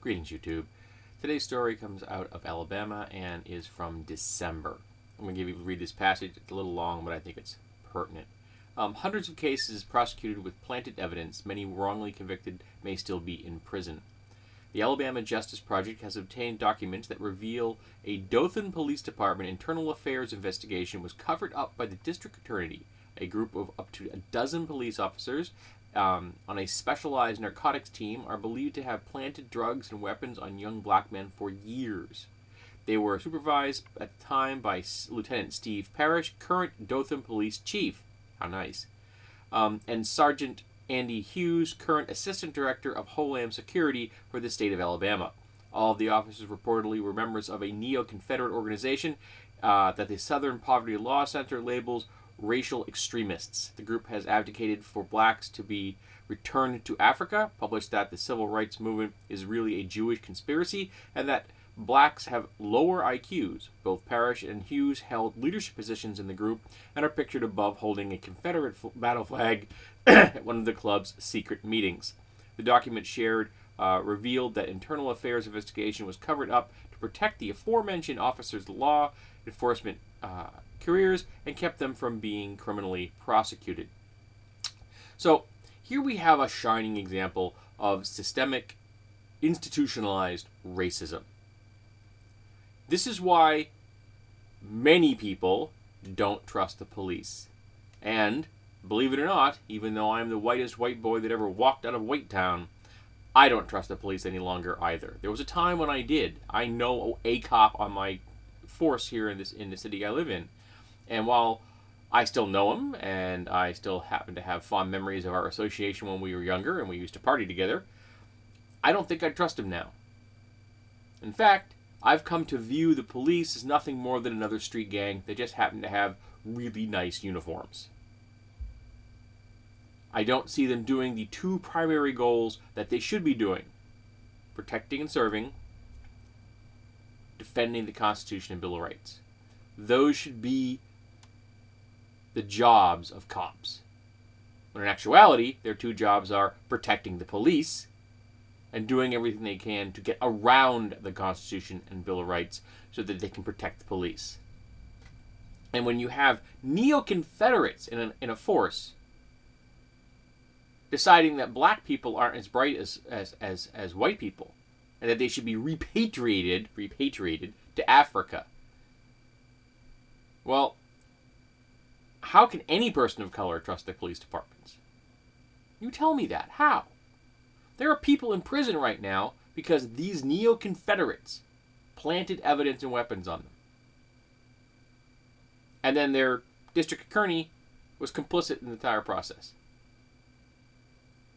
Greetings, YouTube. Today's story comes out of Alabama and is from December. I'm going to read this passage. It's a little long, but I think it's pertinent. Hundreds of cases prosecuted with planted evidence, many wrongly convicted, may still be in prison. The Alabama Justice Project has obtained documents that reveal a Dothan Police Department internal affairs investigation was covered up by the district attorney. A group of up to a dozen police officers on a specialized narcotics team are believed to have planted drugs and weapons on young black men for years. They were supervised at the time by Lieutenant Steve Parrish, current Dothan Police Chief. How nice. And Sergeant Andy Hughes, current Assistant Director of Homeland Security for the state of Alabama. All of the officers reportedly were members of a Neoconfederate organization that the Southern Poverty Law Center labels racial extremists. The group has advocated for blacks to be returned to Africa, published that the civil rights movement is really a Jewish conspiracy, and that blacks have lower IQs. Both Parrish and Hughes held leadership positions in the group and are pictured above holding a Confederate battle flag at one of the club's secret meetings. The document shared revealed that internal affairs investigation was covered up to protect the aforementioned officers' law enforcement careers and kept them from being criminally prosecuted. So here we have a shining example of systemic, institutionalized racism. This is why many people don't trust the police. And, believe it or not, even though I'm the whitest white boy that ever walked out of White Town, I don't trust the police any longer either. There was a time when I did. I know a cop on my force here in the city I live in. And while I still know him, and I still happen to have fond memories of our association when we were younger and we used to party together, I don't think I trust him now. In fact, I've come to view the police as nothing more than another street gang that just happen to have really nice uniforms. I don't see them doing the two primary goals that they should be doing: protecting and serving, defending the Constitution and Bill of Rights. Those should be the jobs of cops. When in actuality, their two jobs are protecting the police and doing everything they can to get around the Constitution and Bill of Rights so that they can protect the police. And when you have neo-Confederates in a force deciding that black people aren't as bright as white people, and that they should be repatriated to Africa, well, how can any person of color trust the police departments? You tell me that. How? There are people in prison right now because these neo-Confederates planted evidence and weapons on them. And then their district attorney was complicit in the entire process.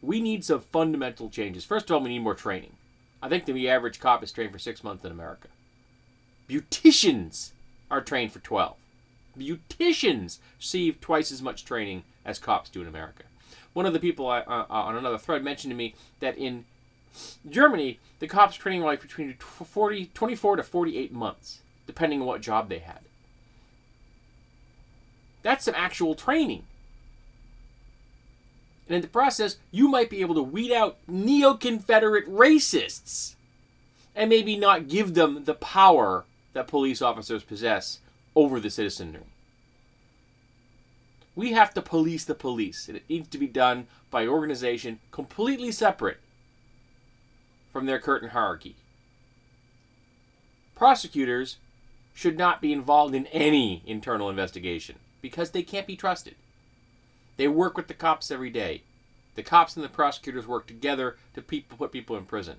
We need some fundamental changes. First of all, we need more training. I think the average cop is trained for 6 months in America. Beauticians are trained for 12. Beauticians receive twice as much training as cops do in America. One of the people on another thread mentioned to me that in Germany, the cops training like between 24 to 48 months, depending on what job they had. That's some actual training. And in the process, you might be able to weed out neo-Confederate racists and maybe not give them the power that police officers possess over the citizenry. We have to police the police, and it needs to be done by an organization completely separate from their current hierarchy. Prosecutors should not be involved in any internal investigation because they can't be trusted. They work with the cops every day. The cops and the prosecutors work together to put people in prison.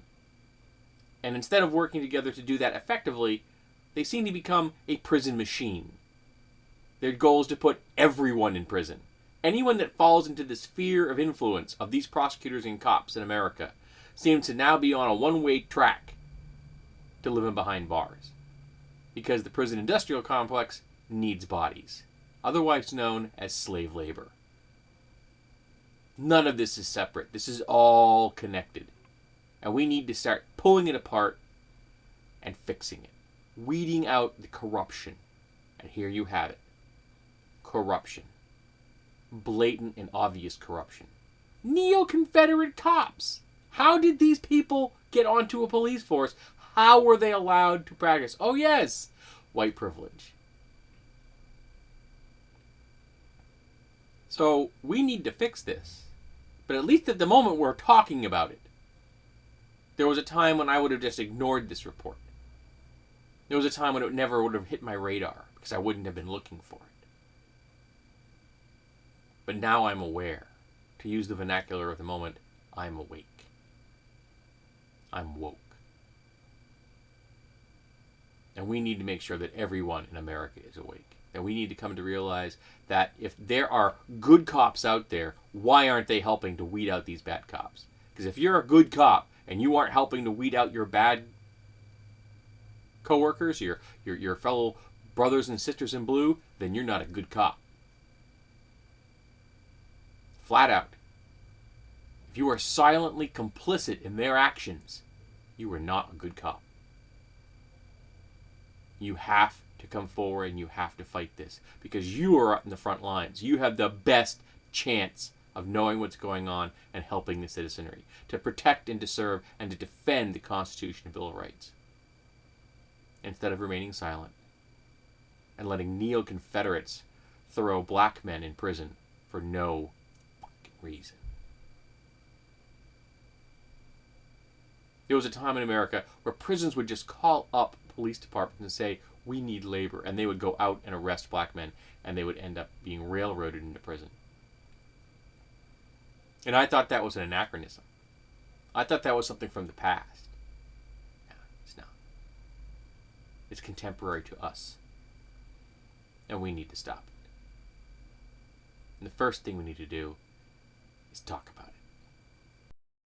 And instead of working together to do that effectively, they seem to become a prison machine. Their goal is to put everyone in prison. Anyone that falls into the sphere of influence of these prosecutors and cops in America seems to now be on a one-way track to living behind bars. Because the prison industrial complex needs bodies, otherwise known as slave labor. None of this is separate. This is all connected. And we need to start pulling it apart and fixing it. Weeding out the corruption. And here you have it. Corruption. Blatant and obvious corruption. Neo-Confederate cops. How did these people get onto a police force, how were they allowed to practice? Oh, yes, white privilege. So we need to fix this. But at least at the moment we're talking about it. There was a time when I would have just ignored this report. There was a time when it never would have hit my radar because I wouldn't have been looking for it. But now I'm aware. To use the vernacular of the moment, I'm awake. I'm woke. And we need to make sure that everyone in America is awake. And we need to come to realize that if there are good cops out there, why aren't they helping to weed out these bad cops? Because if you're a good cop and you aren't helping to weed out your bad coworkers, your fellow brothers and sisters in blue, then you're not a good cop. Flat out. If you are silently complicit in their actions, you are not a good cop. You have to come forward and you have to fight this because you are in the front lines. You have the best chance of knowing what's going on and helping the citizenry to protect and to serve and to defend the Constitution and Bill of Rights instead of remaining silent and letting Neoconfederates throw black men in prison for no fucking reason. There was a time in America where prisons would just call up police departments and say, we need labor, and they would go out and arrest black men, and they would end up being railroaded into prison. And I thought that was an anachronism. I thought that was something from the past. No, it's not. It's contemporary to us. And we need to stop it. And the first thing we need to do is talk about it.